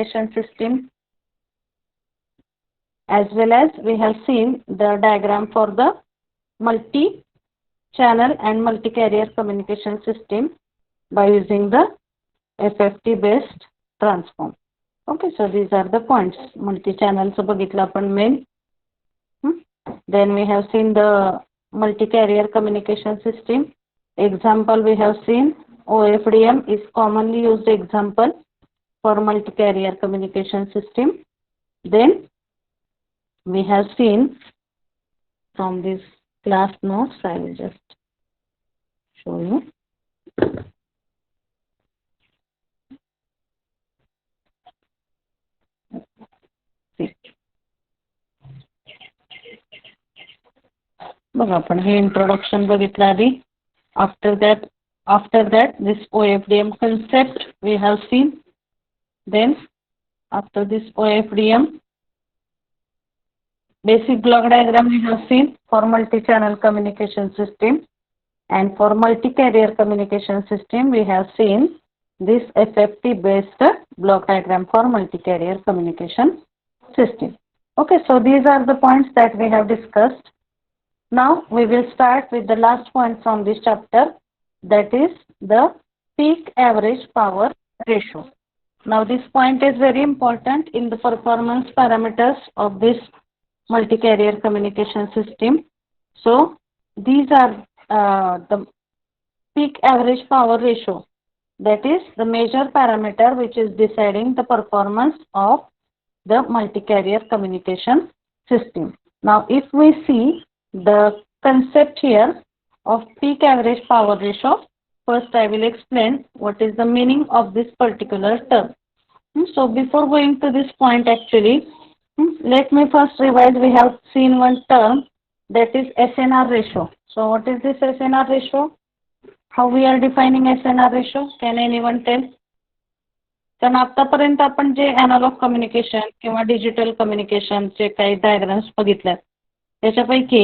system, as well as we have seen the diagram for the multi-channel and multi-carrier communication system by using the FFT based transform. Okay, so these are the points. Multi-channel so बघितलं आपण main. Then we have seen the multi-carrier communication system. Example we have seen OFDM is commonly used example for multi-carrier communication system. Then we have seen from this class notes, I will just show you. बघा आपण हे introduction बघितलं आधी. After that this OFDM concept we have seen. Then after this OFDM basic block diagram we have seen for multi-channel communication system, and for multi-carrier communication system we have seen this FFT based block diagram for multi-carrier communication system. Okay, so these are the points that we have discussed. Now we will start with the last point from this chapter, that is the peak average power ratio. Now this point is very important in the performance parameters of this multi-carrier communication system. So these are the peak average power ratio, that is the major parameter which is deciding the performance of the multi-carrier communication system. Now if we see the concept here of peak average power ratio, first I will explain what is the meaning of this particular term. So before going to this point, actually let me first revise. We have seen one term, that is SNR ratio. So what is this SNR ratio? How we are defining SNR ratio? Can anyone tell? कारण आतापर्यंत आपण जे analogue communication किंवा digital कम्युनिकेशनचे काही diagrams बघितल्यात त्याच्यापैकी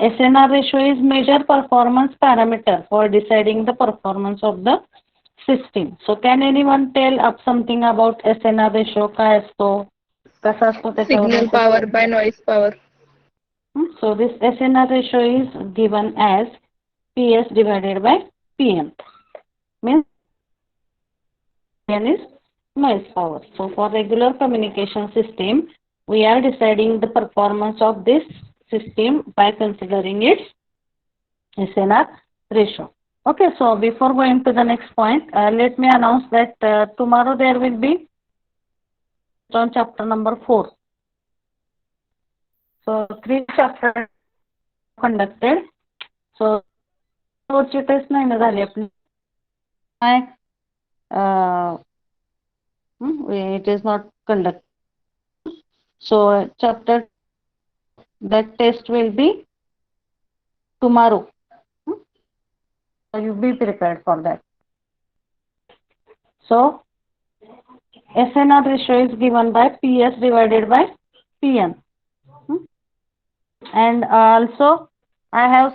SNR ratio is major performance parameter for deciding the performance of the system. So can anyone tell up something about SNR ratio? काय असतो, कसा असतो त्याच्यावर? Signal power by noise power. So this SNR ratio is given as PS divided by PM. Means N is noise power. So for regular communication system, we are deciding the performance of this system by considering its SNR ratio. Okay, so before going to the next point, let me announce that tomorrow there will be on chapter number 4. So 3 chapters conducted. So test नाही ना झाली आपली. It is not conducted. So chapter, that test will be tomorrow. So you be prepared for that. So SNR ratio is given by PS divided by PN. And also I have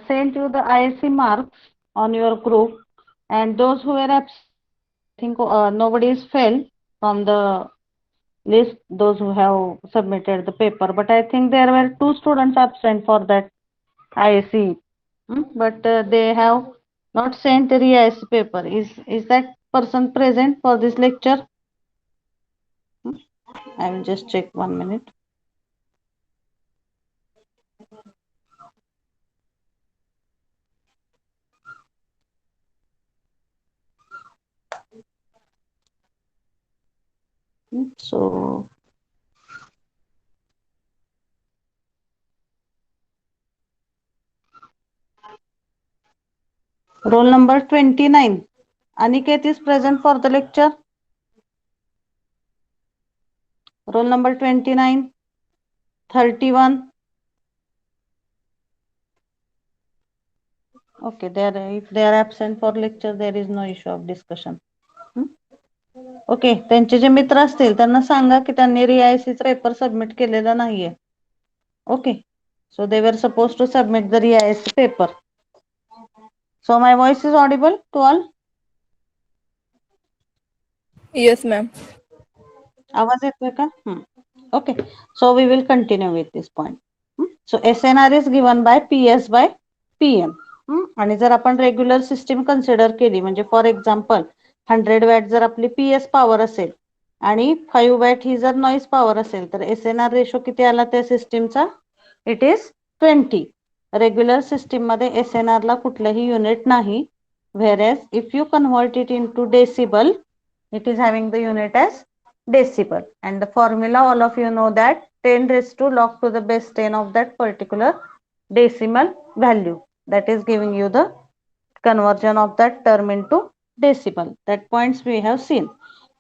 sent you the ISC marks on your group, and those who were absent, I think nobody is failed from the list, those who have submitted the paper, but I think there were 2 students absent for that ISC, but they have not sent the re-ISC paper. Is that person present for this lecture? I will just check 1 minute. So roll number 29, Aniket is present for the lecture. Roll number 29, 31. Okay, if they are absent for lecture, there is no issue of discussion. Okay, त्यांचे जे मित्र असतील त्यांना सांगा की त्यांनी re-ISC paper submit केलेला नाहीये. Okay, so they were supposed to submit the re-ISC paper. So my voice is audible to all? Yes, ma'am. आवाज येतोय का? Okay. So we will continue with this point. So SNR is given by PS by PM. आणि जर आपण regular system consider केली म्हणजे for example 100 watt जर आपली PS पॉवर असेल आणि 5 वॅट ही जर नॉईज पॉवर असेल तर SNR रेशो किती आला त्या सिस्टीमचा? It is 20. रेग्युलर सिस्टीम मध्ये SNR ला कुठलंही युनिट नाही. Whereas if you convert it into decibel, it is having the unit as decibel, and the formula all of you know that 10 raised to log to the base 10 of that particular decimal value, that is giving you the conversion of that term into decibel. That points we have seen.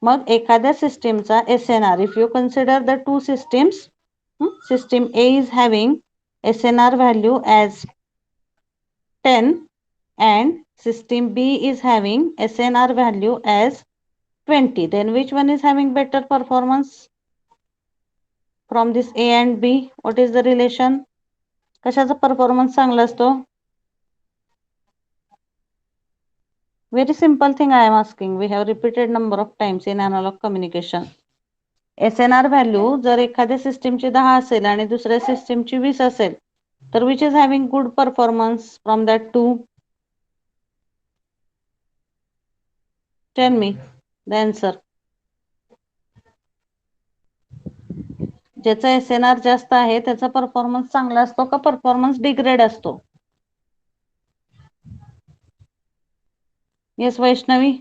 मग एखाद्या सिस्टीमचा SNR, if you consider the two systems, system A is having SNR value as 10 and system B is having SNR value as 20, then which one is having better performance from this A and B? What is the relation? कशाचा performance चांगला असतो? Very simple thing I am asking. We have repeated number of times in analog communication. SNR value जर एखाद्या सिस्टीमची 10 असेल आणि दुसऱ्या सिस्टीमची 20 असेल तर which is having good performance from that two? Tell me the answer. ज्याचा SNR जास्त आहे त्याचा परफॉर्मन्स चांगला असतो का परफॉर्मन्स डिग्रेड असतो? येस वैष्णवी.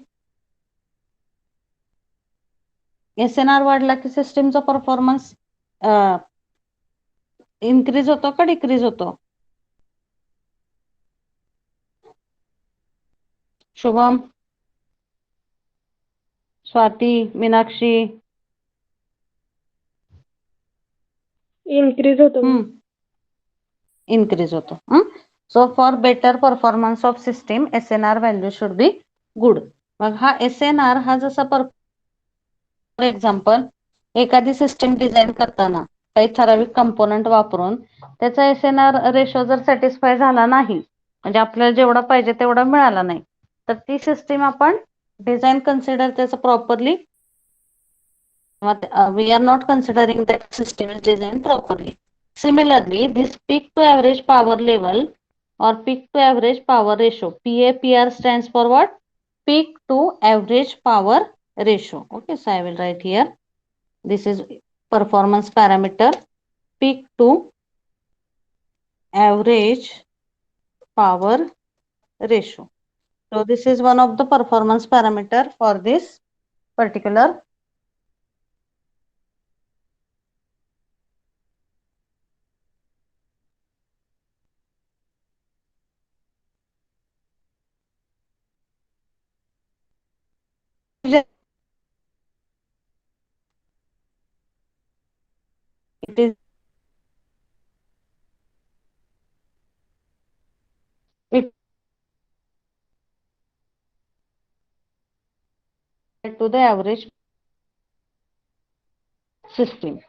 SNR वाढला की सिस्टीमचा परफॉर्मन्स इन्क्रीज होतो का डिक्रीज होतो? शुभम, स्वाती, मीनाक्षी. इन्क्रीज होतो. इन्क्रीज होतो. So for better performance of system SNR value should be good. मग हा SNR हा जसा फॉर एक्झाम्पल एखादी सिस्टीम डिझाईन करताना काही ठराविक कंपोनंट वापरून त्याचा SNR रेशो जर सॅटिस्फाय झाला नाही म्हणजे आपल्याला जेवढा पाहिजे तेवढा मिळाला नाही तर ती सिस्टीम आपण डिझाईन कन्सिडर त्याचं properly we are not considering that system is designed properly. Similarly, this peak to average power level or peak to average power ratio, PAPR stands for what? Peak to average power ratio. Okay, so I will write here. This is performance parameter, peak to average power ratio. So this is one of the performance parameter for this particular it is it to the average system.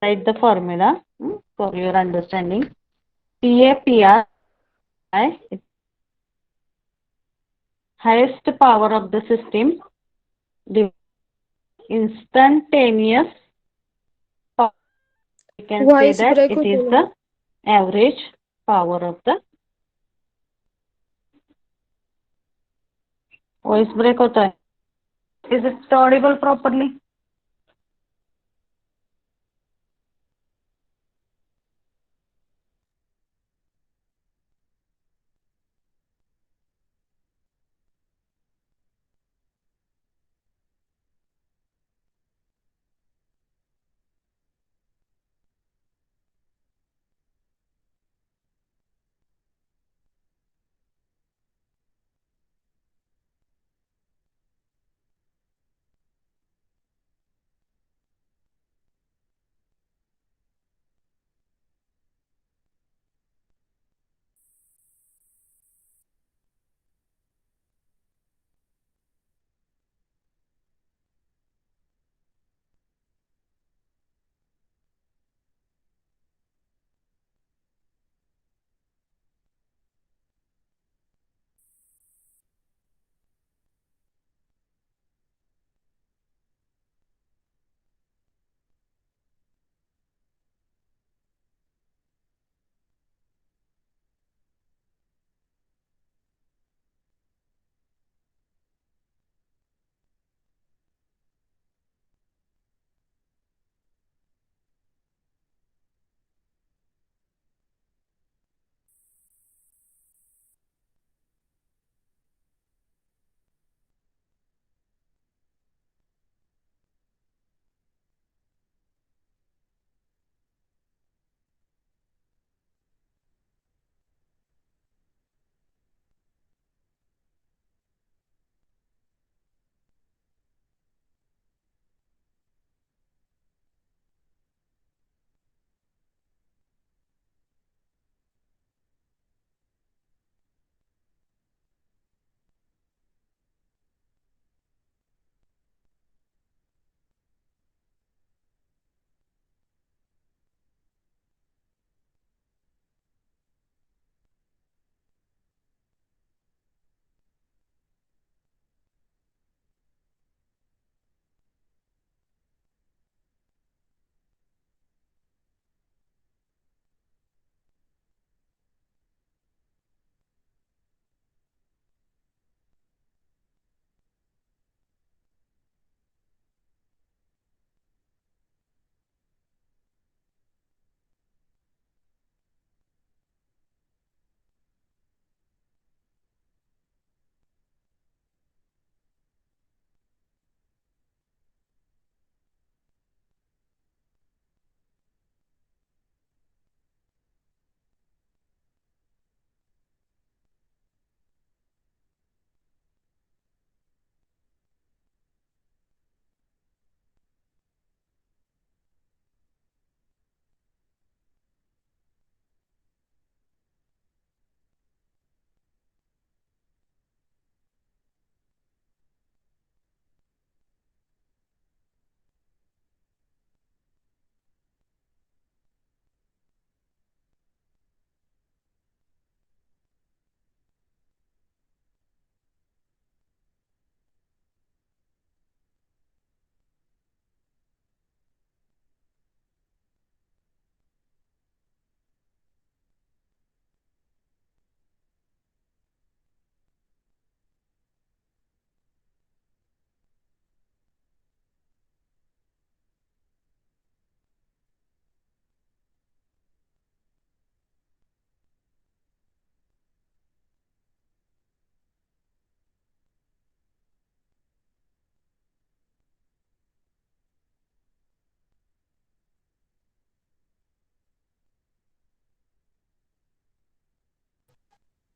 Write the formula for your understanding. PAPR, highest power of the system, the instantaneous power. We can say Voice that break it is होतो ना. the average power of the voice break होता है. Is it audible properly?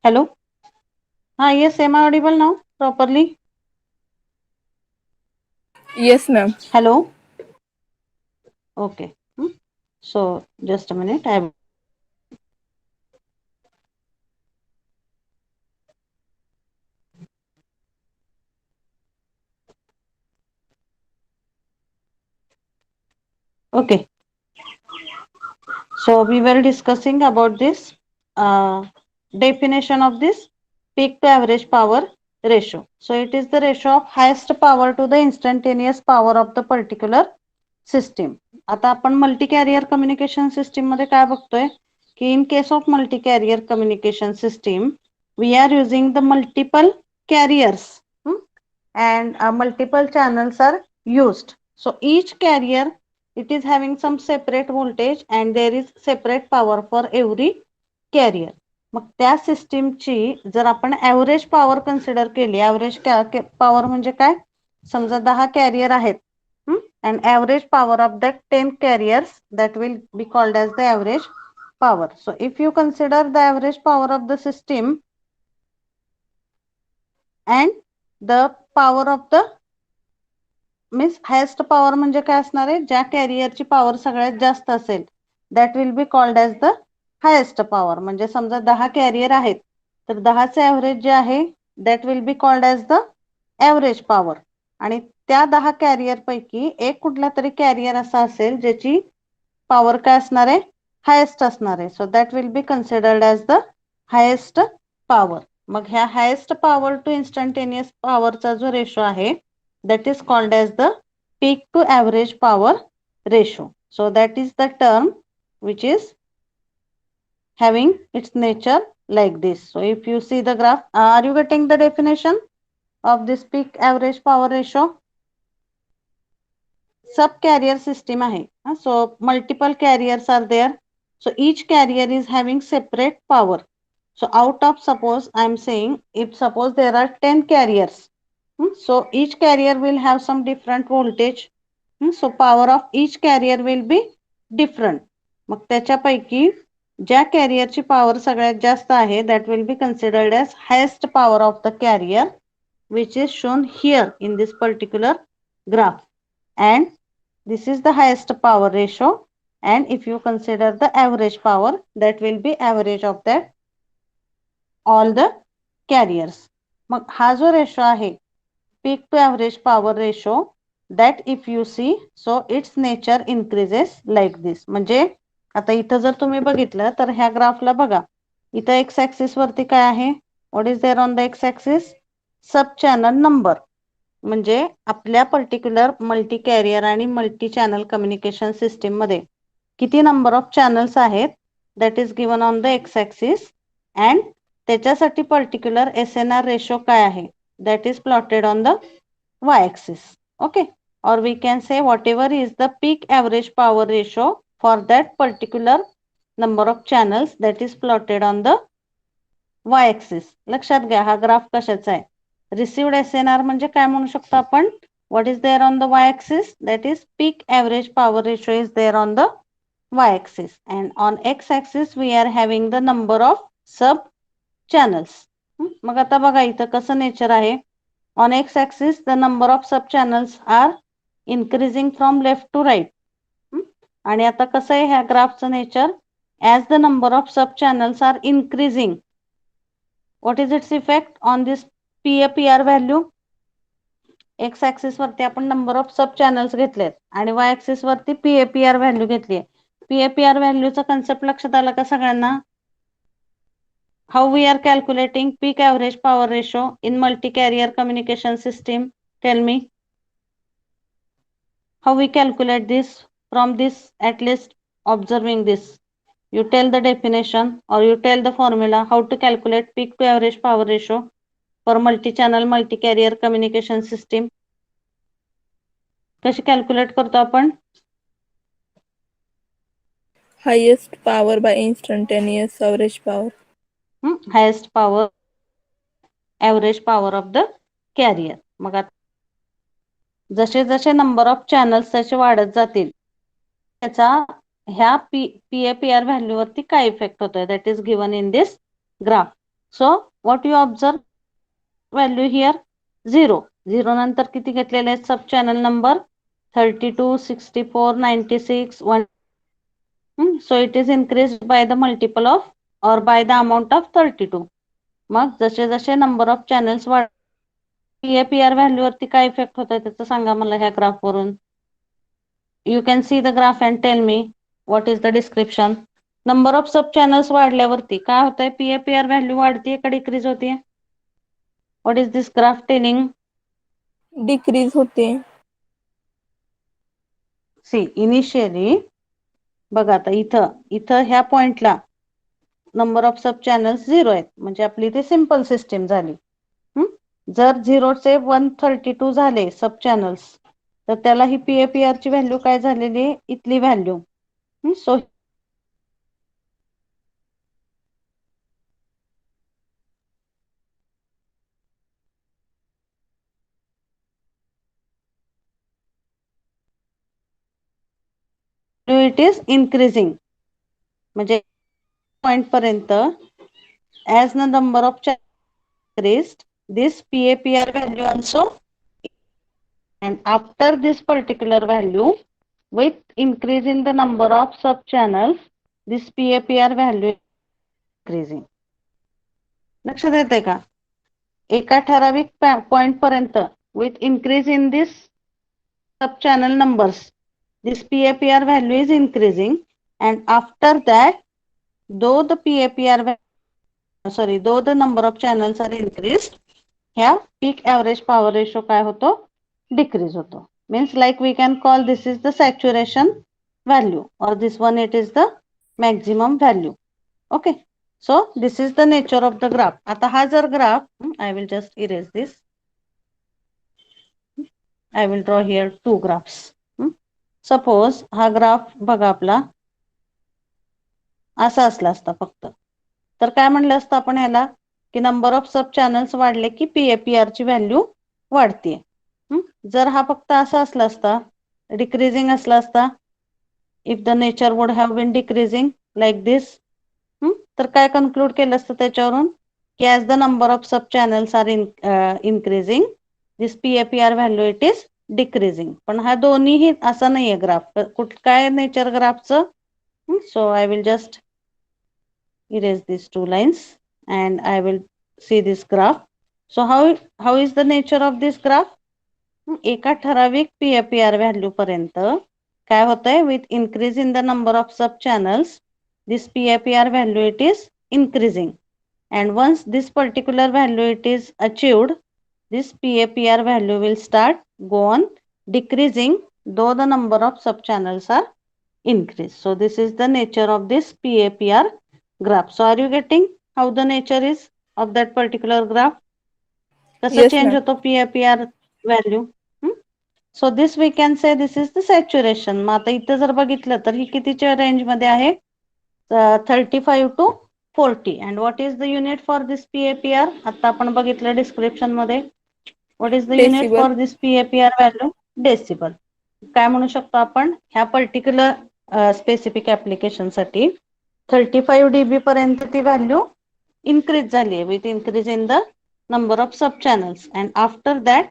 Hello. Yes, am I audible now properly? Yes, ma'am. Hello. Okay. So just a minute. Okay. So we were discussing about this definition of this peak to average power ratio. So it is the ratio of highest power to the instantaneous power of the particular system. आता आपण multi carrier communication system मध्ये काय बघतोय की in case of multi carrier communication system we are using the multiple carriers and multiple channels are used. So each carrier, it is having some separate voltage and there is separate power for every carrier. मग त्या सिस्टीमची जर आपण average power consider केली, average power म्हणजे काय, समजा 10 career आहेत and average power of that 10 carriers, that will be called as the average power. So if you consider the average power of the system and the power of the means highest power म्हणजे काय असणार आहे, ज्या कॅरियरची power सगळ्यात जास्त असेल that will be called as the highest power. म्हणजे समजा 10 कॅरियर आहेत तर 10चे ॲव्हरेज जे आहे that will be called as the average power. आणि त्या 10 कॅरियर पैकी एक कुठला तरी कॅरियर असा असेल ज्याची पॉवर काय असणार आहे, हायेस्ट असणार आहे. So that will be considered as the highest power. मग ह्या हायेस्ट पॉवर टू इन्स्टंटेनियस पॉवरचा जो रेशो आहे that is called as the peak to average power ratio. So that is the term which is having its nature like this. So if you see the graph, are you getting the definition of this peak average power ratio? Sub carrier system ahe. So multiple carriers are there. So each carrier is having separate power. So out of, suppose I am saying, if suppose there are 10 carriers, so each carrier will have some different voltage. So power of each carrier will be different. मग त्याच्यापैकी ज्या कॅरियरची power सगळ्यात जास्त आहे that will be considered as highest power of the carrier, which is shown here in this particular graph. And this is the highest power ratio. And if you consider the average power, that will be average of that all the carriers. मग हा जो ratio आहे peak to average power ratio, that if you see, so its nature increases like this. म्हणजे आता इथं जर तुम्ही बघितलं तर ह्या ग्राफला बघा, इथं एक्स ऍक्सिस वरती काय आहे, what is there on the X axis, sub channel number. म्हणजे आपल्या पर्टिक्युलर मल्टी कॅरियर आणि मल्टी चॅनल कम्युनिकेशन सिस्टीम मध्ये किती नंबर ऑफ चॅनल्स आहेत that is given on the X axis. And त्याच्यासाठी पर्टिक्युलर SNR रेशो काय आहे that is plotted on the y-axis. Okay, or we can say whatever is the peak average power ratio for that particular number of channels, that is plotted on the y-axis. लक्षात घ्या हा graph कशाचा आहे, received SNR म्हणजे काय म्हणू शकतो आपण, what is there on the y-axis, that is peak average power ratio is there on the y-axis, and on x-axis we are having the number of sub channels. मग आता बघा इथं कसं नेचर आहे, on X axis the number of sub channels are increasing from left to right. आणि आता कसं आहे ह्या ग्राफचं nature, as the number of sub channels are increasing, what is its effect on this PAPR value. X axis वरती आपण number of sub channels घेतलेत आणि वाय ऍक्सिस वरती PAPR व्हॅल्यू घेतली आहे. PAPR व्हॅल्यूचा कन्सेप्ट लक्षात आला का सगळ्यांना? How we are calculating peak average power ratio in multi-carrier communication system? Tell me. How we calculate this from this, at least observing this. You tell the definition or you tell the formula how to calculate peak to average power ratio for multi-channel multi-carrier communication system. कशी calculate करतो आपण? Highest power by instantaneous average power. Highest power average power of the carrier. मग जसे जसे number of channels त्याचे वाढत जातील त्याचा ह्या PAPR व्हॅल्यू वरती काय इफेक्ट होतोय, that is given in this graph. So what you observe value here 0. 0 नंतर किती घेतलेले आहेत सब channel number 32, 64, 96, 1. So it is increased by the multiple of or by the amount of 32. मग जसे जसे नंबर ऑफ चॅनल्स वाढ PAPR value वरती काय इफेक्ट होत आहे त्याचं सांगा मला ह्या ग्राफ वरून. You can see the graph and tell me what is the description. Number of sub channels वाढल्यावरती काय होतंय PAPR व्हॅल्यू वाढतीये का डिक्रीज होतीये. What is this graph telling. Decrease होते. सी इनिशियली बघा आता इथं इथं ह्या पॉइंटला नंबर ऑफ सब चॅनल्स 0 आहेत म्हणजे आपली ती सिंपल सिस्टीम झाली. जर 0 चे 132 झाले सब चॅनल्स तर त्याला ही PAPR ची व्हॅल्यू काय झालेली आहे इथली value. So it is increasing म्हणजे पॉइंट पर्यंत as the number of increased this PAPR value also, and after this particular value with increase in the number of sub channels this PAPR value is increasing. लक्षात येते का एका ठराविक point पर्यंत with increase in this sub channel numbers this PAPR value is increasing, and after that though the PAPR though the number of channels are increased ह्या peak average power ratio काय होतो decrease होतो. Means like we can call this is the saturation value or this one it is the maximum value. Okay, so this is the nature of the graph. आता हा जर graph I will just erase this. I will draw here two graphs. Suppose हा graph बघा आपला असा असला असता फक्त तर काय म्हणलं असतं आपण ह्याला की नंबर ऑफ सब चॅनल्स वाढले की PAPR ची व्हॅल्यू वाढते. जर हा फक्त असा असला असता डिक्रीजिंग असला असता if the nature would have been decreasing like this तर काय कन्क्लूड केलं असतं त्याच्यावरून की as the number of sub channels are increasing this PAPR value it is decreasing. पण हा दोन्हीही असा नाहीये ग्राफ. काय नेचर ग्राफचं. So I will just erase these two lines and I will see this graph. So how is the nature of this graph. एका ठराविक PAPR व्हॅल्यू पर्यंत काय होतंय with increase in the number of sub channels this PAPR value it is increasing, and once this particular value it is achieved this PAPR value will start go on decreasing though the number of sub channels are increased. So this is the nature of this PAPR graph. So are you getting how the nature is of that particular graph. कसं Yes, change ma'am. होतो PAPR value. So this we can say this is the saturation. मग आता इथं जर बघितलं तर ही कितीच्या range मध्ये आहे 35 to 40. And what is the unit for this PAPR. आता आपण बघितलं डिस्क्रिप्शन मध्ये what is the unit Decibel. For this PAPR value decibel. काय म्हणू शकतो आपण ह्या पर्टिक्युलर स्पेसिफिक ऍप्लिकेशन साठी 35 dB पर्यंत ती व्हॅल्यू इन्क्रीज झाली आहे with increase in the number of sub channels, and after that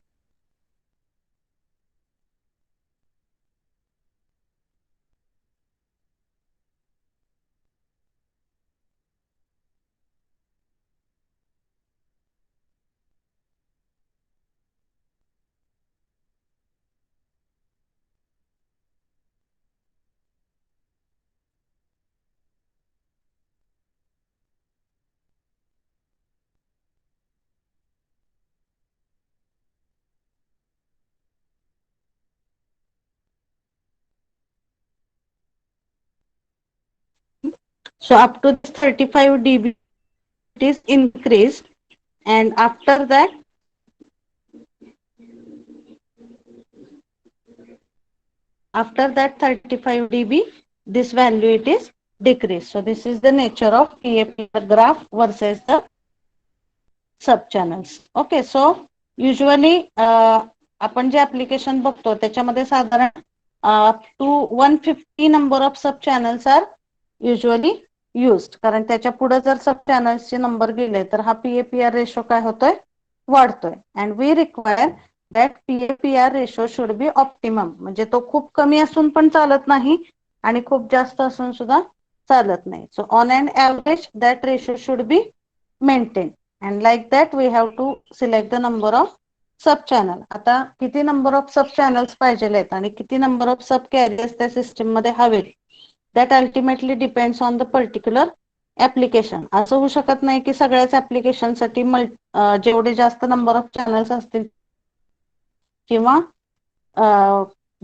so up to 35 dB it is increased, and after that after that 35 dB this value it is decreased. So this is the nature of PAPR graph versus the sub channels. Okay, so usually आपण जे application बघतो त्याच्यामध्ये साधारण 150 number of sub channels are usually used, कारण त्याच्या पुढे जर सब चॅनल्सचे number गेले तर हा PAPR रेशो काय होतोय, वाढतोय. And we require that PAPR ratio should be optimum, म्हणजे तो खूप कमी असून पण चालत नाही आणि खूप जास्त असून सुद्धा चालत नाही. So on an average that ratio should be maintain, and like that we have to select the number of sub channel. आता किती नंबर ऑफ सब चॅनल्स पाहिजे आहेत आणि किती नंबर ऑफ सब कॅरियर्स त्या सिस्टीम मध्ये हवेत, that ultimately depends on the particular application. असं होऊ शकत नाही की सगळ्याच ऍप्लिकेशनसाठी जेवढे जास्त नंबर ऑफ चॅनल्स असतील किंवा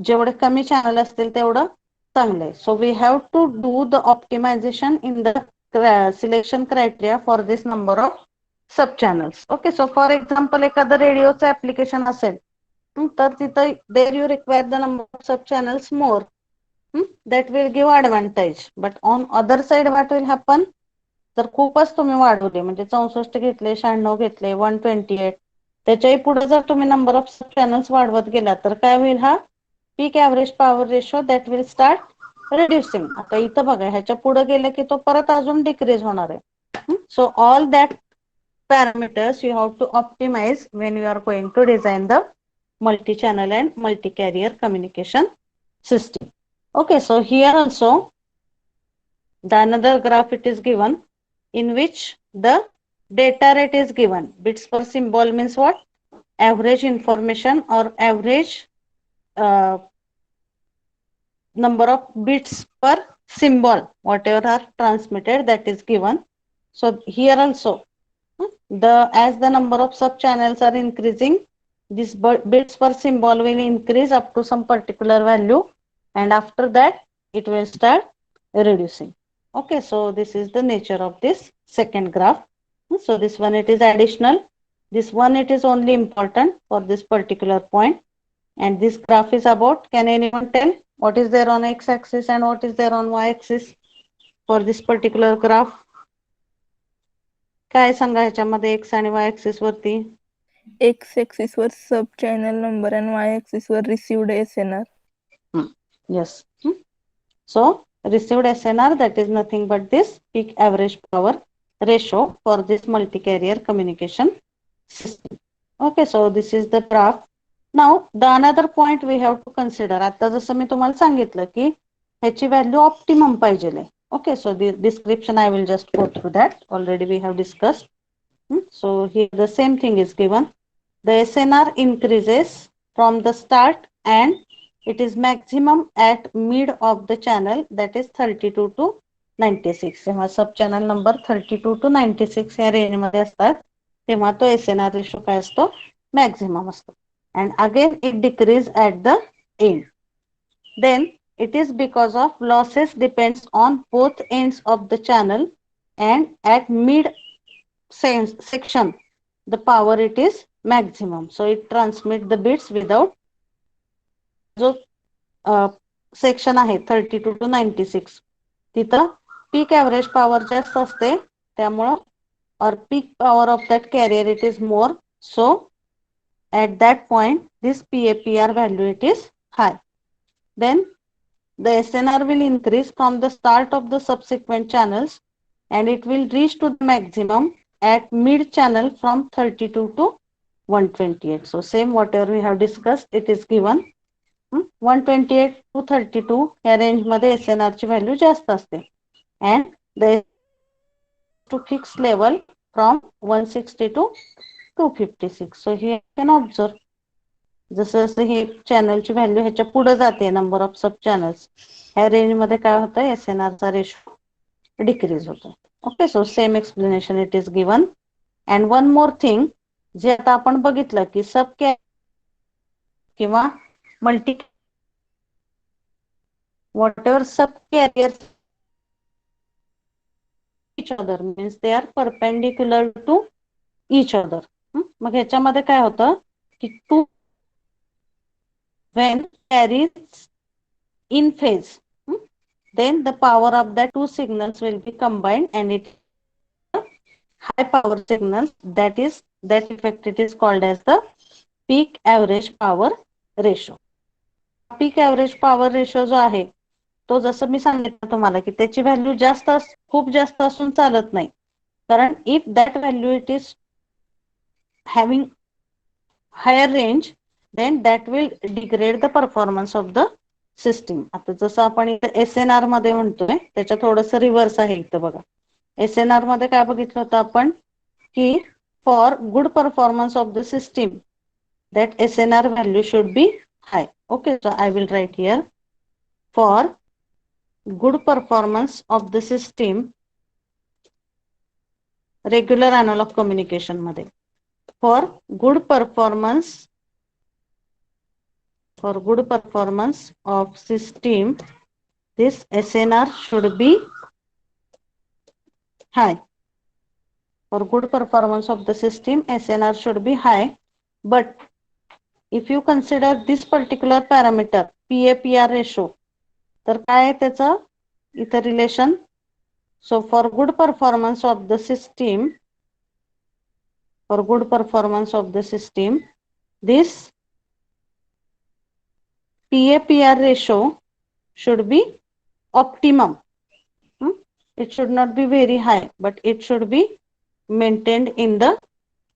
जेवढे कमी चॅनल असतील तेवढं चांगले. So we have to do the optimization in the selection criteria for this number of sub channels. Okay, so for example एखादं रेडिओचं ऍप्लिकेशन असेल तर तिथं there you require the number of sub channels more, that will give advantage. But on other side what will happen, जर खूपच तुम्ही वाढवले म्हणजे 64 घेतले, 96 घेतले, 128, त्याच्याही पुढे जर तुम्ही नंबर ऑफ चॅनल्स वाढवत गेला तर काय होईल, हा peak average power ratio that will start reducing. आता इथं बघा ह्याच्या पुढे गेलं की तो परत अजून डिक्रीज होणार आहे. So all that parameters you have to optimize when you are going to design the multi-channel and multi-carrier communication system. Okay, so here also the another graph it is given in which the data rate is given. Bits per symbol means what? Average information or average number of bits per symbol, whatever are transmitted, that is given. So here also as the number of sub channels are increasing, this bits per symbol will increase up to some particular value, and after that it will start reducing. Okay, so this is the nature of this second graph. So this one it is additional, this one it is only important for this particular point, and this graph is about, can anyone tell what is there on x axis and what is there on y axis for this particular graph? काय सांगा ह्याच्यामध्ये x आणि y axis वरती? X axis वर सब channel number आणि Y axis were received SNR. Yes. So received SNR, that is nothing but this peak average power ratio for this multi-carrier communication system. Okay, so this is the graph. Now the another point we have to consider. आता जसं मी तुम्हाला सांगितलं की ह्याची value optimum पाहिजे. Okay, so the description I will just go through that. Already we have discussed. So here the same thing is given. The SNR increases from the start and it is maximum at mid of the channel, that is 32 to 96. जेव्हा सब channel number 32 to 96 या range मध्ये असतात तेव्हा तो SNR ratio काय असतो, maximum असतो. And again it decrease at the end. Then it is because of losses depends on both ends of the channel, and at mid section the power it is maximum, so it transmit the bits without. जो section आहे 32 to 96 तिथं peak average power जास्त असते, त्यामुळं or peak power of that carrier it is more, so at that point this PAPR value it is high. Then the SNR will increase from the start of the subsequent channels and it will reach to the maximum at mid channel from 32 to 128. So same whatever we have discussed, it is given. 128 to 32 या range मध्ये SNR ची value जास्त असते, and the to fixed level from 160 to 256. So here you can observe जसं जसं हे चॅनलची value ह्याच्या पुढे जाते नंबर ऑफ सब चॅनल्स, ह्या रेंज मध्ये काय होतं, SNR चा रेशो डिक्रीज होतो. Okay, so same explanation it is given. And one more thing, जे आता आपण बघितलं की सब किंवा multi whatever sub carriers each other means they are perpendicular to each other. मग ह्याच्यामध्ये काय होतं की to when carries in phase, then the power of the two signals will be combined and it high power signals, that effect it is called as the peak average power ratio. Peak average power ratio जो आहे तो जसं मी सांगितलं तुम्हाला की त्याची value खूप जास्त असून चालत नाही, कारण if that value it is having higher range then that will degrade the performance of the system. आता जसं आपण इथे SNR मध्ये म्हणतोय त्याच्या थोडंसं रिव्हर्स आहे इथं बघा. SNR मध्ये काय बघितलं होतं आपण की for good performance of the system that SNR value should be high. Okay, so I will write here for good performance of the system regular analog communication मध्ये for good performance of system this SNR should be high. For good performance of the system SNR should be high, but if you consider this particular parameter PAPR ratio, तर काय आहे त्याचं इथं relation. So for good performance of the system this PAPR ratio should be optimum. It should not be very high, but it should be maintained in the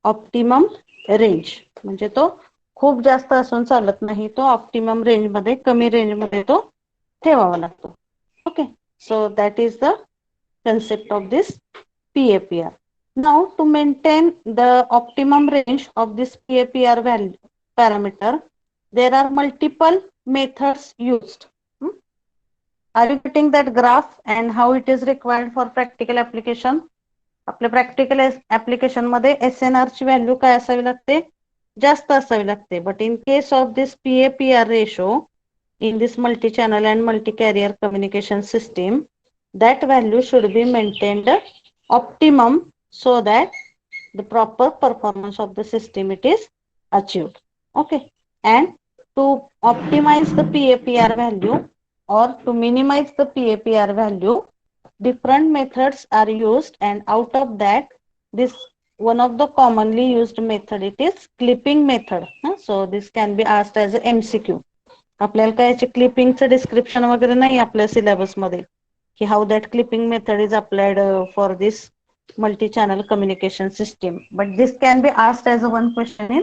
optimum range. म्हणजे तो खूप जास्त असून चालत नाही, तो ऑप्टिमम रेंज मध्ये, कमी रेंज मध्ये तो ठेवावा लागतो. Okay, so that is the concept of this PAPR. Now to maintain the optimum range of this PAPR value parameter, there are multiple methods used. Are you getting that graph and how it is required for practical application? आपल्या practical application मध्ये SNR ची value काय असावी लागते, जास्त असावी लागते. But in case of this PAPR ratio in this multi-channel and multi-carrier communication system, that value should be maintained optimum so that the proper performance of the system it is achieved. Okay, and to optimize the PAPR value or to minimize the PAPR value, different methods are used, and out of that this one of the commonly used method it is clipping method. So this can be asked as a MCQ. आपल्याला काय याचे क्लिपिंगचं description वगैरे नाही आपल्या syllabus मध्ये की how that clipping method is applied for this multi channel communication system, but this can be asked as a one question in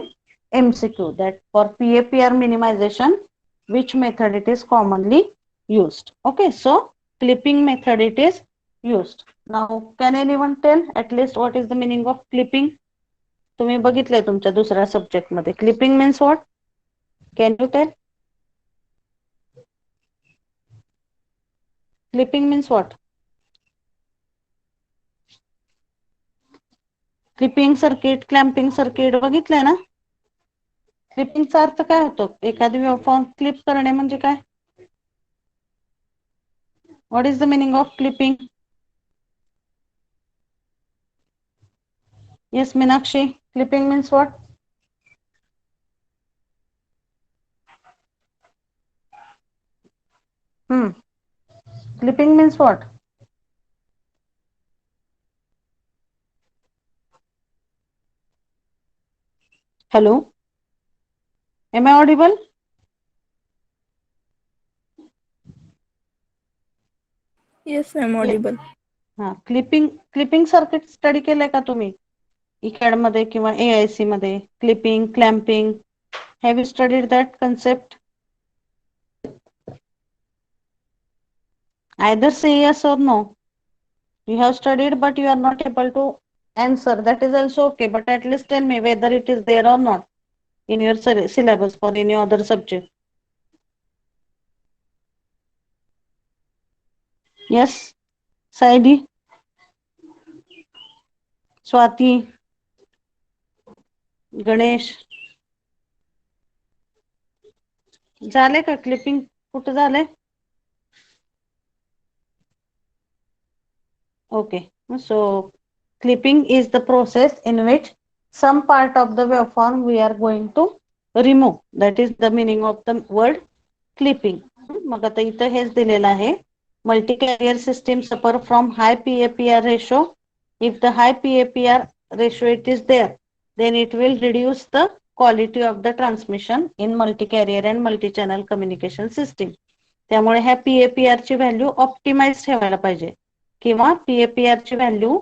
MCQ that for PAPR minimization which method it is commonly used. Okay, so clipping method it is used. Now can anyone tell at least what is the meaning of clipping? तुम्ही बघितलंय तुमच्या दुसऱ्या subject मध्ये clipping means what, can you tell? Clipping means what? Clipping circuit, clamping circuit बघितलंय ना. क्लिपिंगचा अर्थ काय होतो, एखादी वेव्हफॉर्म क्लिप करणे म्हणजे काय? What is the meaning of clipping? Yes Meenakshi, clipping means what? Clipping means what? Hello, am I audible? Yes, I'm audible. हा, clipping circuit study केलंय का तुम्ही इकॅड मध्ये किंवा AIC मध्ये? Clipping, clamping, have you studied that concept? Either say yes or no. You have studied but you are not able to answer, that is also okay, but at least tell me whether it is there or not in your syllabus for any other subject. Yes, Saidi, Swati, Ganesh, झाले का clipping? कुठं झाले? Okay, so clipping is the process in which some part of the waveform we are going to remove. That is the meaning of the word clipping. मग आता इथं हेच दिलेलं आहे. Multi carrier system suffer from high PAPR ratio. If the high PAPR ratio it is there, then it will reduce the quality of the transmission in multi carrier and multi channel communication system. त्यामुळे ह्या PAPR ची value optimise ठेवायला पाहिजे किंवा PAPR ची value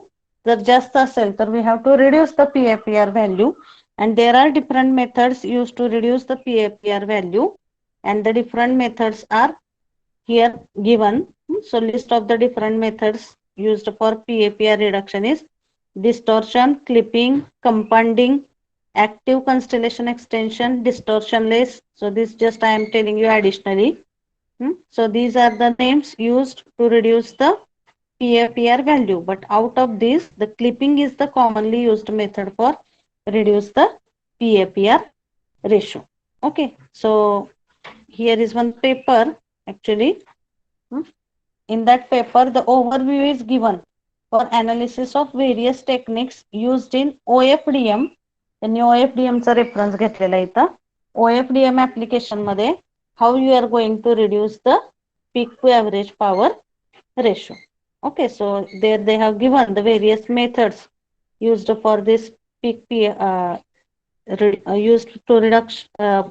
जर जास्त असेल तर we have to reduce the PAPR value and there are different methods used to reduce the PAPR value and the different methods are here given. So list of the different methods used for PAPR reduction is distortion, clipping, compounding, active constellation extension, distortionless. So this just I am telling you additionally. So these are the names used to reduce the PAPR value, but out of this the clipping is the commonly used method for reduce the PAPR ratio. Okay, so here is one paper actually. In that paper the overview is given for analysis of various techniques used in OFDM. त्यांनी OFDM चा reference घेतलेला इथं. OFDM application मध्ये how you are going to reduce the peak to average power ratio. Okay, so there they have given the various methods used for this peak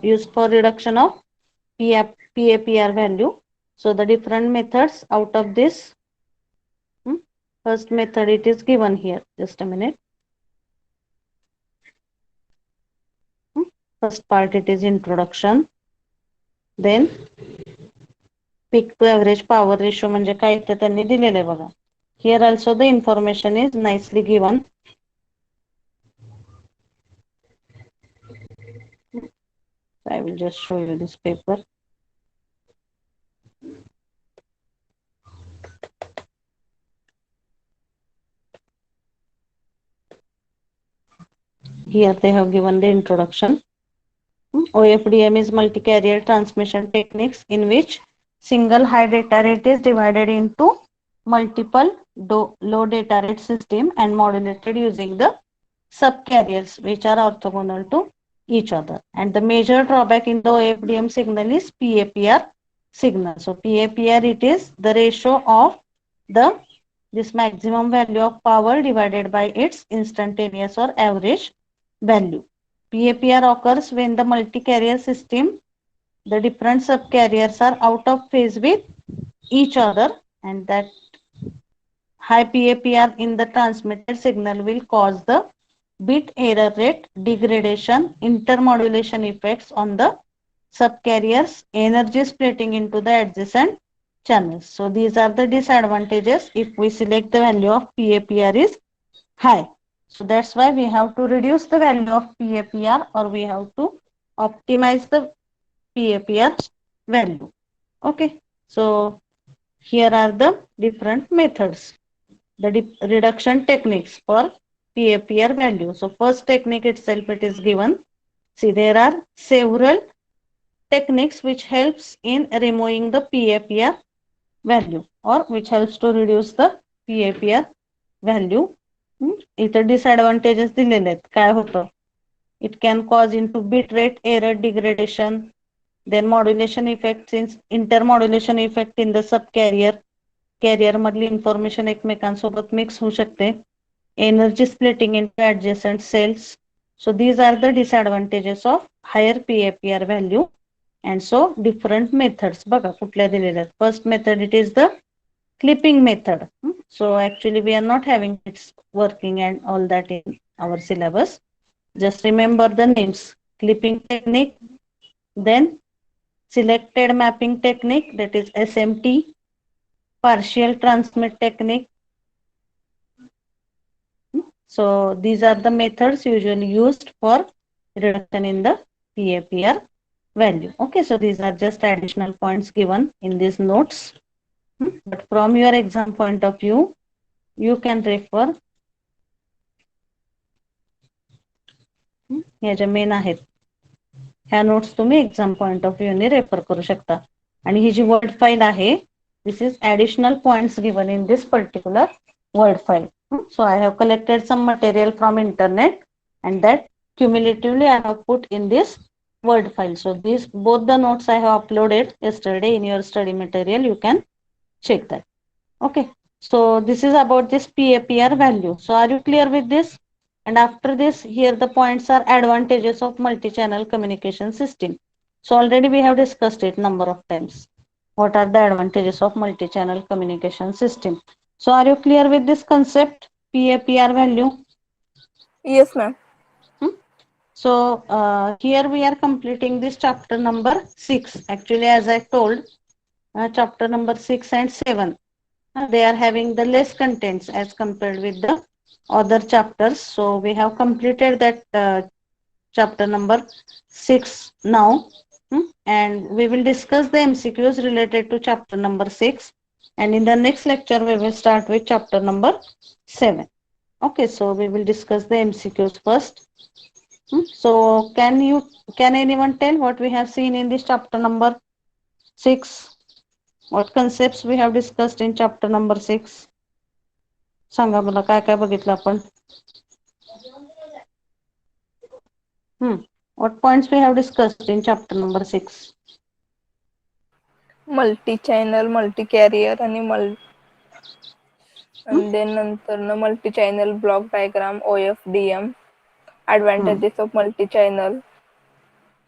used for reduction of PAPR value. So the different methods out of this, first method it is given here. Just a minute. First part it is introduction. Then peak to average power ratio म्हणजे काय ते त्यांनी दिलेलं आहे बघा. Here also the information is nicely given. I will just show you this paper. Here they have given the introduction. OFDM is multi-carrier transmission techniques in which single high data rate is divided into multiple low data rate system and modulated using the subcarriers which are orthogonal to each other. And the major drawback in the OFDM signal is PAPR signal. So PAPR it is the ratio of this maximum value of power divided by its instantaneous or average value. PAPR occurs when the multi-carrier system, the different subcarriers are out of phase with each other, and that high PAPR in the transmitted signal will cause the bit error rate degradation, intermodulation effects on the subcarriers, energy splitting into the adjacent channels. So these are the disadvantages if we select the value of PAPR is high. So that's why we have to reduce the value of PAPR or we have to optimize the PAPR value. Okay, so here are the different methods, the reduction techniques for PAPR value. So first technique itself it is given. See, there are several techniques which helps in removing the PAPR value or which helps to reduce the PAPR value. इथं disadvantages दिलेले आहेत. काय होतं? It can cause into bit rate error degradation, then modulation effects in intermodulation effect in the subcarrier, carrier मधली information एकमेकांसोबत mix होऊ शकते, energy splitting into adjacent cells. So these are the disadvantages of higher PAPR value. And so different methods बघा कुठल्या दिलेल्या आहेत. First method it is the clipping method. So actually we are not having its working and all that in our syllabus. Just remember the names: clipping technique, then selected mapping technique, that is SMT, partial transmit technique. So these are the methods usually used for reduction in the PAPR value. Okay, so these are just additional points given in these notes. But from your exam point of view, you can refer ह्या ज्या main आहेत ह्या notes तुम्ही exam point of view ने refer करू शकता. आणि ही जी word file आहे, this is additional points given in this particular word file. So I have collected some material from internet and that cumulatively I have put in this word file. So these both the notes I have uploaded yesterday in your study material. You can check that. Okay. So this is about this PAPR value. So are you clear with this? And after this, here the points are advantages of multi-channel communication system. So already we have discussed it number of times. What are the advantages of multi-channel communication system? So are you clear with this concept, PAPR value? Yes, ma'am. So here we are completing this chapter number 6. Actually, as I told, chapter number 6 and 7, they are having the less contents as compared with the other chapters. So we have completed that chapter number 6 now. And we will discuss the MCQs related to chapter number 6. And in the next lecture, we will start with chapter number 7. Okay, so we will discuss the MCQs first. So can anyone tell what we have seen in this chapter number 6? What concepts we have discussed in chapter number 6? सांगा मला काय काय बघितलं आपण. What points we have discussed in chapter number 6? Multi-channel, multi-career आणि then नंतर multi-channel block diagram, OFDM, advantages of multi-channel,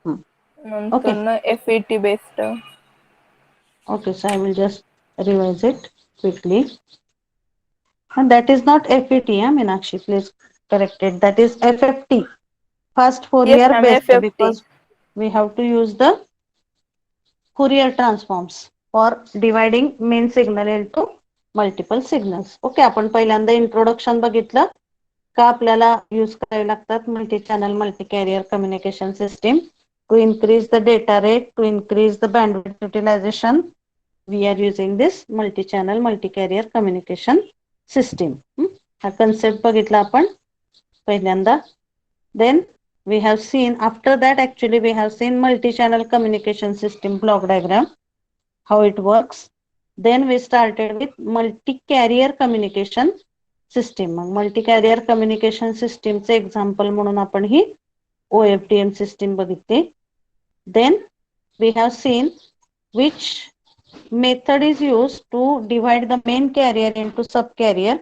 Okay. नंतर FET based. Okay, so I will just revise it quickly. And that is not FET, Meenakshi, please correct it. That is FFT, fast Yes, Fourier ma'am, based, FFT. because we have to use the Fourier transforms for dividing main signal into multiple signals. Okay, आपण पहिल्यांदा introduction बघितलं का आपल्याला use करावे लागतात multi channel multi carrier communication system to increase the data rate, to increase the bandwidth utilization. We are using this multi-channel multi-carrier communication system. हा concept बघितला आपण पहिल्यांदा. Then we have seen, after that actually we have seen multi-channel communication system block diagram, how it works. Then we started with multi-carrier communication system. Multi-carrier communication system चे example म्हणून आपण ही OFDM system बघितली. Then we have seen which method is used to divide the main carrier into subcarrier,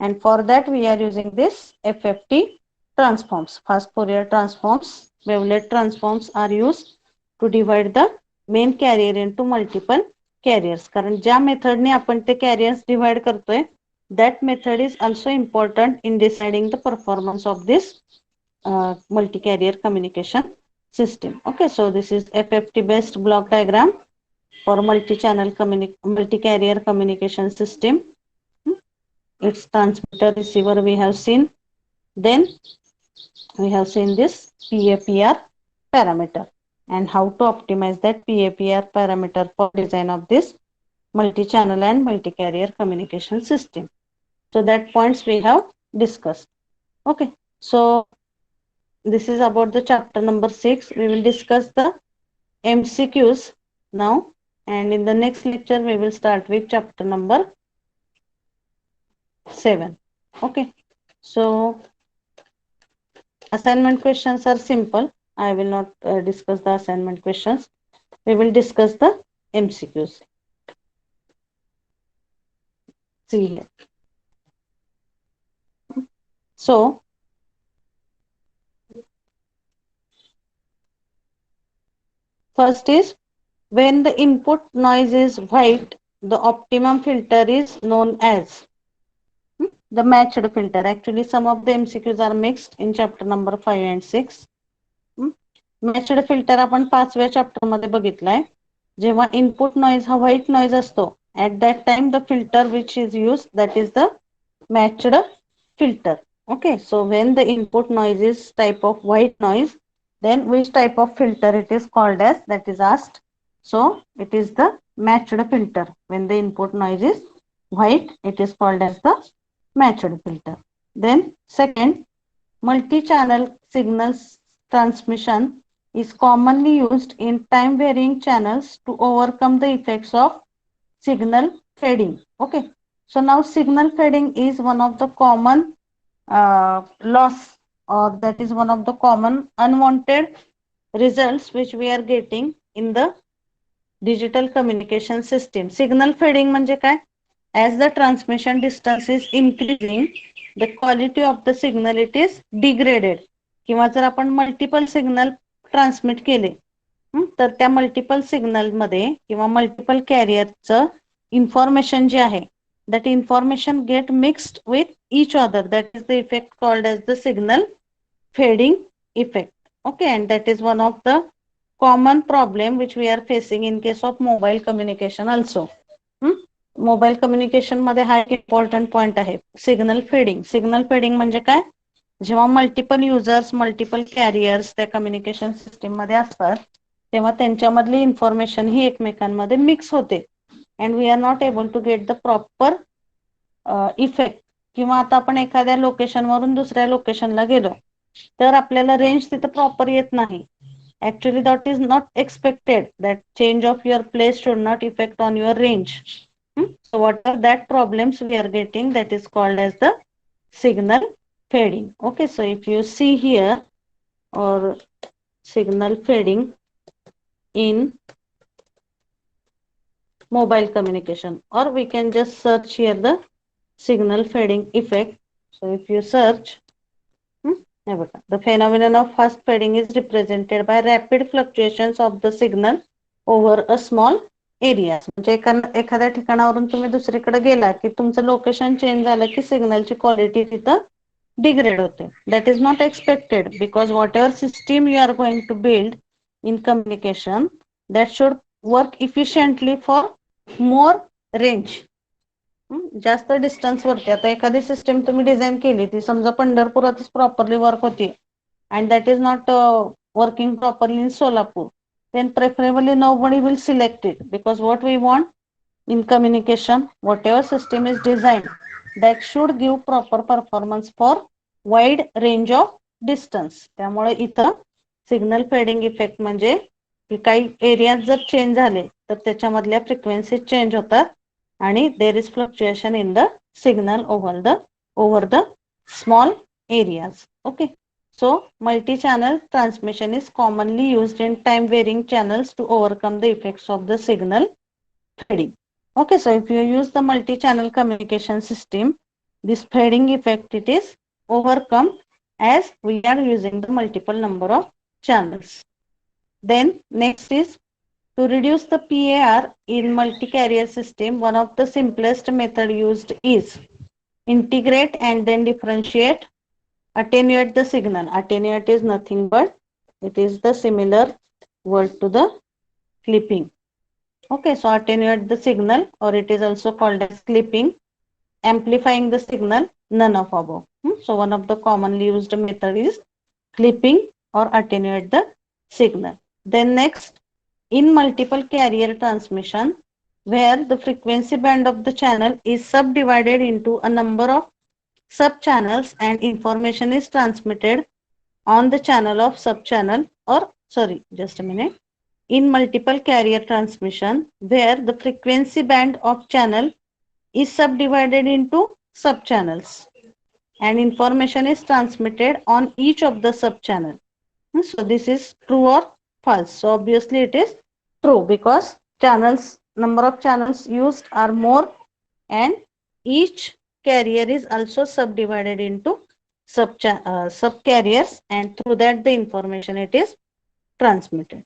and for that we are using this FFT transforms, fast Fourier transforms, wavelet transforms are used to divide the main carrier into multiple carriers. कारण ज्या मेथडने आपण ते carriers divide करतोय, that method is also important in deciding the performance of this multi-carrier communication system. Okay, so this is FFT based block diagram for multi-channel multi-carrier communication system. Its transmitter receiver we have seen. Then we have seen this PAPR parameter and how to optimize that PAPR parameter for design of this multi-channel and multi-carrier communication system. So that points we have discussed. Okay, so this is about the chapter number 6. We will discuss the MCQs now, and in the next lecture we will start with chapter number 7. Okay, so assignment questions are simple. I will not discuss the assignment questions. We will discuss the MCQs. See here. So first is, when the input noise is white, the optimum filter is known as the matched filter. Actually, some of the MCQs are mixed in chapter number 5 and 6. Matched filter आपण 5व्या chapter मध्ये बघितलाय. जेव्हा input noise हा white noise असतो, at that time the filter which is used, that is the matched filter. Okay, so when the input noise is type of white noise, then which type of filter it is called as, that is asked. So it is the matched filter. When the input noise is white, it is called as the matched filter. Then second, multi-channel signals transmission is commonly used in time varying channels to overcome the effects of signal fading. Okay, so now signal fading is one of the common loss, or that is one of the common unwanted results which we are getting in the digital communication system. Signal fading म्हणजे काय? As the transmission distance is increasing, the quality of the signal it is degraded. किंवा जर आपण multiple signal transmit केले, तर त्या multiple signal मध्ये किंवा मल्टिपल कॅरियरचं इन्फॉर्मेशन जे आहे that information get mixed with each other, that is the effect called as the signal fading effect. Okay, and that is one of the common problem which we are facing in case of mobile communication also. Mobile communication मध्ये हा एक important point आहे signal fading. Signal fading म्हणजे काय? जेव्हा multiple users multiple carriers त्या communication system मध्ये असतात तेव्हा त्यांच्यामधली इन्फॉर्मेशन ही एकमेकांमध्ये मिक्स होते and we are not able to get the proper effect. किंवा आता आपण एखाद्या लोकेशनवरून दुसऱ्या लोकेशनला गेलो तर आपल्याला रेंज तिथं प्रॉपर येत नाही. Actually that is not expected that change of your place should not effect on your range. So what are that problems we are getting, that is called as the signal fading. Okay, so if you see here or signal fading in mobile communication, or we can just search here the signal fading effect. So if you search, the phenomenon of fast fading is represented by rapid fluctuations of the signal over a small area. म्हणजे एखाद्या ठिकाणावरून तुम्ही दुसरीकडे गेला की तुमचं location change झालं की सिग्नलची क्वालिटी तिथं डिग्रेड होते. That is not expected because whatever system you are going to build in communication that should work efficiently for more range. जास्त डिस्टन्स वरती आता एखादी सिस्टीम तुम्ही डिझाईन केली ती समजा पंढरपुरातच प्रॉपरली वर्क होती and that is not working properly in Solapur, then preferably nobody will select it because what we want in communication, whatever system is designed, that should give proper performance for wide range of distance. त्यामुळे इथं signal fading effect म्हणजे की काही एरियात जर change झाले तर त्याच्यामधल्या frequency change होतात आणि there is fluctuation in the signal over the small areas. Okay, so multi-channel transmission is commonly used in time-varying channels to overcome the effects of the signal fading. Okay, so if you use the multi-channel communication system, this fading effect it is overcome as we are using the multiple number of channels. Then next is to reduce the PAR in multi-carrier system. One of the simplest method used is integrate and then differentiate. Attenuate the signal. Attenuate is nothing but it is the similar word to the clipping. Okay, so attenuate the signal or it is also called as clipping. Amplifying the signal, none of above. So one of the commonly used method is clipping or attenuate the signal. Then next, in multiple carrier transmission where the frequency band of the channel is subdivided into a number of sub-channels and information is transmitted on the channel of sub-channel, or sorry, just a minute. In multiple carrier transmission where the frequency band of channel is subdivided into sub-channels and information is transmitted on each of the sub-channel. So this is true or false? So obviously it is true because channels, number of channels used are more and each carrier is also subdivided into sub carriers and through that the information it is transmitted.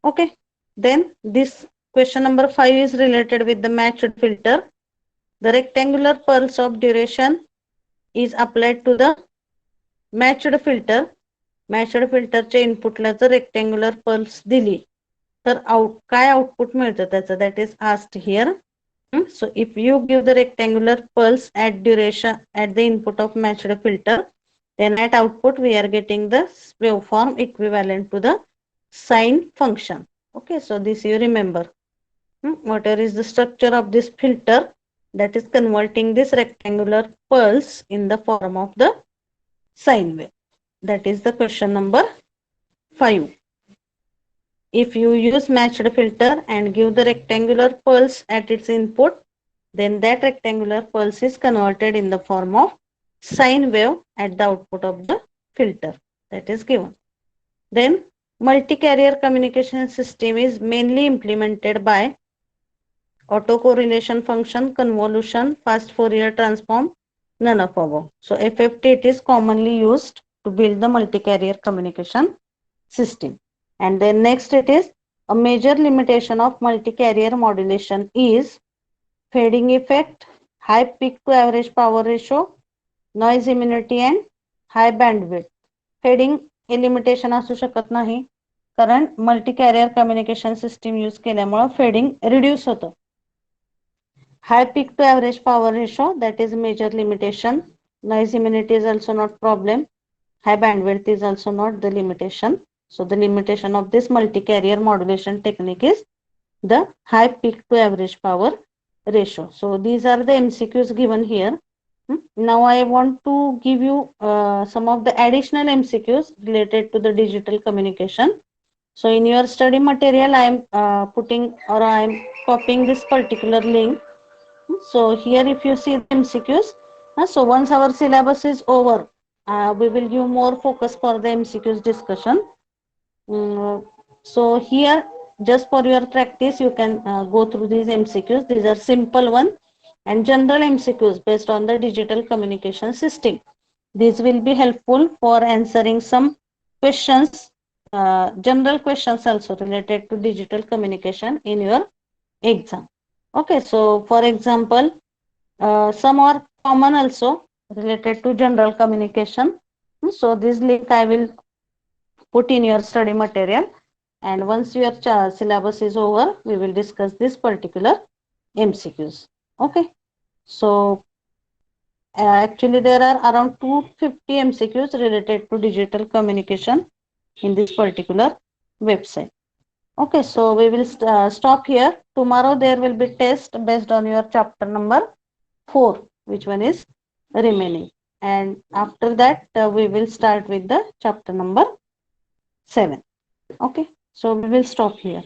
Okay, then this question number 5 is related with the matched filter. The rectangular pulse of duration is applied to the matched filter. Matched filter च्या इनपुटला जर rectangular pulse दिली तर काय output मिळतं त्याचं, that is asked here. So if you give the rectangular pulse at duration at the input of matched filter, then at output we are getting the waveform equivalent to the sine function. Okay, so this you remember. Whatever is the structure of this filter, that is converting this rectangular pulse in the form of the sine wave. That is the question number 5. If you use matched filter and give the rectangular pulse at its input, then that rectangular pulse is converted in the form of sine wave at the output of the filter. That is given. Then multi-carrier communication system is mainly implemented by autocorrelation function, convolution, fast Fourier transform, none of above. So FFT it is commonly used to build the multi-carrier communication system. And then next it is A major limitation of multi-carrier modulation is fading effect, high peak to average power ratio, noise immunity and high bandwidth. Fading हे limitation असू शकत नाही, कारण multi carrier communication system use केल्यामुळे fading reduce होतं. High peak to average power ratio, that is major limitation. Noise immunity is also not problem. High bandwidth is also not the limitation. So the limitation of this multi-carrier modulation technique is the high peak to average power ratio. So these are the MCQs given here. Now I want to give you some of the additional MCQs related to the digital communication. So in your study material, I am putting or I am copying this particular link. So here if you see the MCQs, so once our syllabus is over, we will give more focus for the MCQs discussion. So here, just for your practice, you can go through these MCQs. These are simple one and general MCQs based on the digital communication system. These will be helpful for answering some questions, general questions also related to digital communication in your exam. Okay, so for example, some are common also related to general communication. So this link I will put in your study material, and once your syllabus is over, we will discuss this particular MCQs. Okay, so actually there are around 250 MCQs related to digital communication in this particular website. Okay, so we will stop here. Tomorrow there will be test based on your chapter number 4, which one is remaining, and after that we will start with the chapter number 7. Okay, so we will stop here.